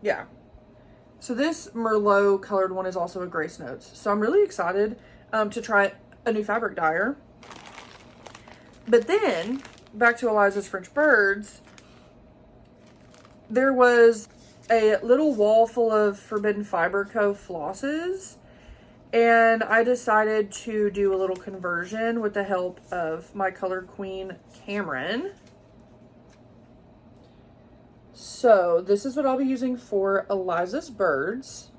yeah. So this Merlot colored one is also a Grace Notes. So I'm really excited to try a new fabric dyer. But then, back to Eliza's French Birds, there was a little wall full of Forbidden Fiber Co. flosses. And I decided to do a little conversion with the help of my color queen, Cameron. So this is what I'll be using for Eliza's birds,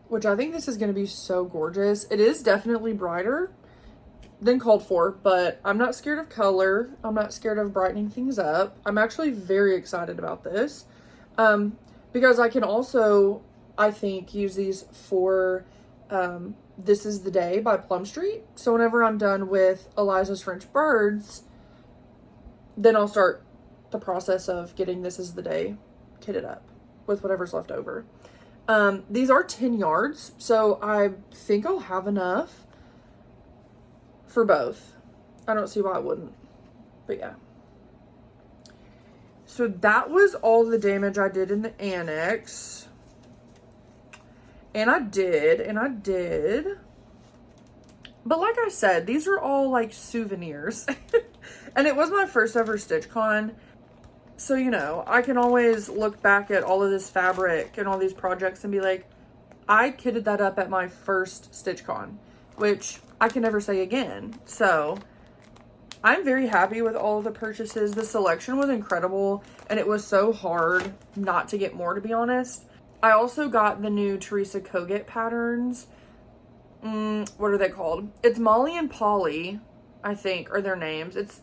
which I think this is going to be so gorgeous. It is definitely brighter than called for, but I'm not scared of color. I'm not scared of brightening things up. I'm actually very excited about this because I can also, I think, use these for This Is the Day by Plum Street. So whenever I'm done with Eliza's French birds, then I'll start the process of getting This Is the Day kitted up with whatever's left over. These are 10 yards, so I think I'll have enough for both. I don't see why I wouldn't, but yeah. So that was all the damage I did in the annex. And I did. But like I said, these are all like souvenirs. And it was my first ever StitchCon. So, you know, I can always look back at all of this fabric and all these projects and be like, I kitted that up at my first StitchCon, which I can never say again. So I'm very happy with all of the purchases. The selection was incredible, and it was so hard not to get more, to be honest. I also got the new Teresa Kogut patterns. What are they called? It's Molly and Polly, I think, are their names. It's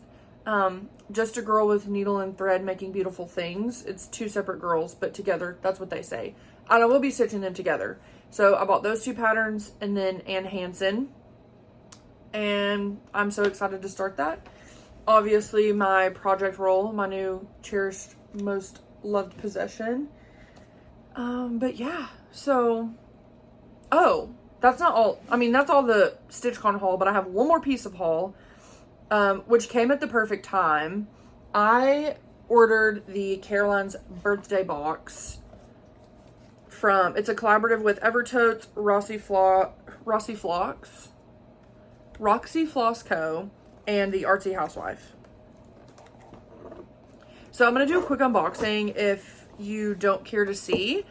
just a girl with needle and thread making beautiful things. It's two separate girls, but together, that's what they say. And I will be stitching them together. So I bought those two patterns, and then Ann Hansen. And I'm so excited to start that. Obviously, my project roll, my new cherished, most loved possession. But yeah, so, oh, that's not all. I mean, that's all the StitchCon haul, but I have one more piece of haul, which came at the perfect time. I ordered the Caroline's birthday box from, it's a collaborative with Evertotes, Roxy Floss Co. and the Artsy Housewife. So I'm going to do a quick unboxing if you don't care to see,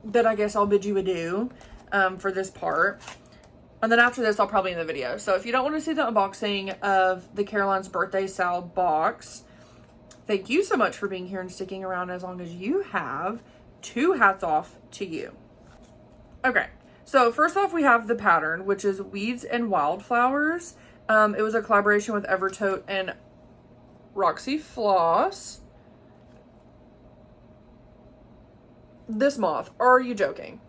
but I guess I'll bid you adieu for this part. And then after this, I'll probably end the video. So if you don't want to see the unboxing of the Caroline's Birthday Sal box, thank you so much for being here and sticking around as long as you have. 2 hats off to you. Okay, so first off, we have the pattern, which is Weeds and Wildflowers. It was a collaboration with Evertote and Roxy Floss. This moth, are you joking?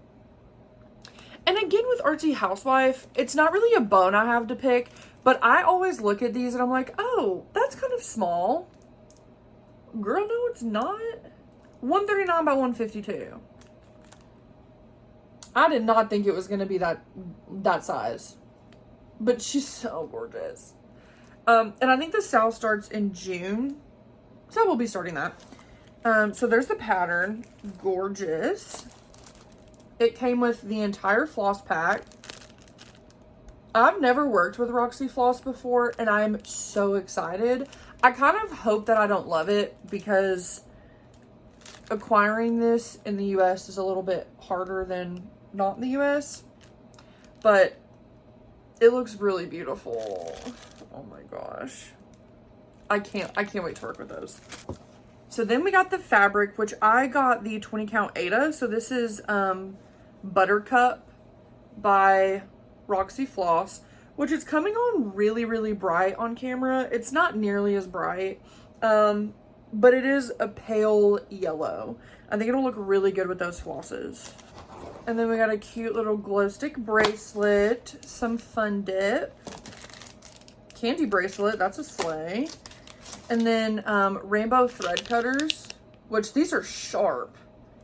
And again, with Artsy Housewife, it's not really a bone I have to pick, but I always look at these and I'm like, oh, that's kind of small. Girl, no, it's not. 139 by 152. I did not think it was going to be that size, but she's so gorgeous. And I think the sale starts in June, so we'll be starting that. So there's the pattern, gorgeous. It came with the entire floss pack. I've never worked with Roxy Floss before, and I'm so excited. I kind of hope that I don't love it because acquiring this in the US is a little bit harder than not in the US, but it looks really beautiful. Oh my gosh. I can't wait to work with those. So then we got the fabric, which I got the 20 count Ada. So this is Buttercup by Roxy Floss, which is coming on really, really bright on camera. It's not nearly as bright, but it is a pale yellow. I think it'll look really good with those flosses. And then we got a cute little glow stick bracelet, some Fun Dip, candy bracelet, that's a sleigh. And then rainbow thread cutters, which these are sharp.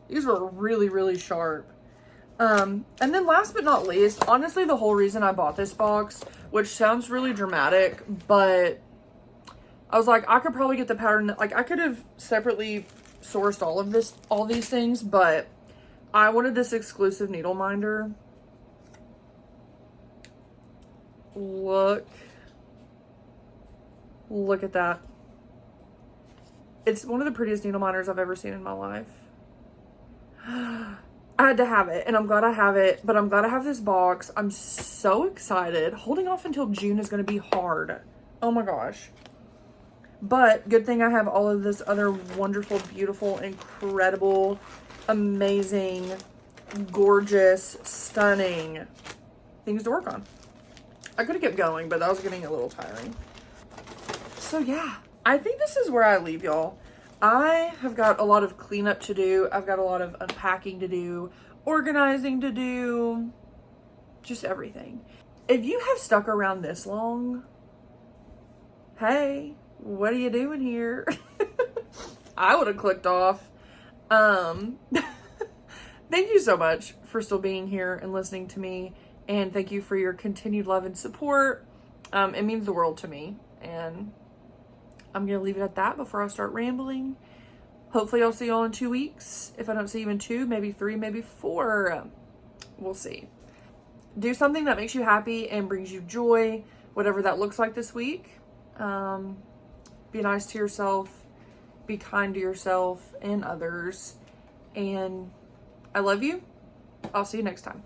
These were really, really sharp. And then last but not least, honestly, the whole reason I bought this box, which sounds really dramatic, but I was like, I could probably get the pattern, like I could have separately sourced all these things, but I wanted this exclusive needle minder. Look at that. It's one of the prettiest needle minders I've ever seen in my life. I had to have it, and I'm glad I have it, but I'm glad I have this box. I'm so excited. Holding off until June is going to be hard. Oh my gosh. But good thing I have all of this other wonderful, beautiful, incredible, amazing, gorgeous, stunning things to work on. I could have kept going, but that was getting a little tiring. So yeah, I think this is where I leave y'all. I have got a lot of cleanup to do. I've got a lot of unpacking to do, organizing to do, just everything. If you have stuck around this long, hey, what are you doing here? I would have clicked off. Thank you so much for still being here and listening to me. And thank you for your continued love and support. It means the world to me. And I'm going to leave it at that before I start rambling. Hopefully I'll see y'all in 2 weeks. If I don't see you in 2, maybe 3, maybe 4. We'll see. Do something that makes you happy and brings you joy, whatever that looks like this week. Be nice to yourself. Be kind to yourself and others. And I love you. I'll see you next time.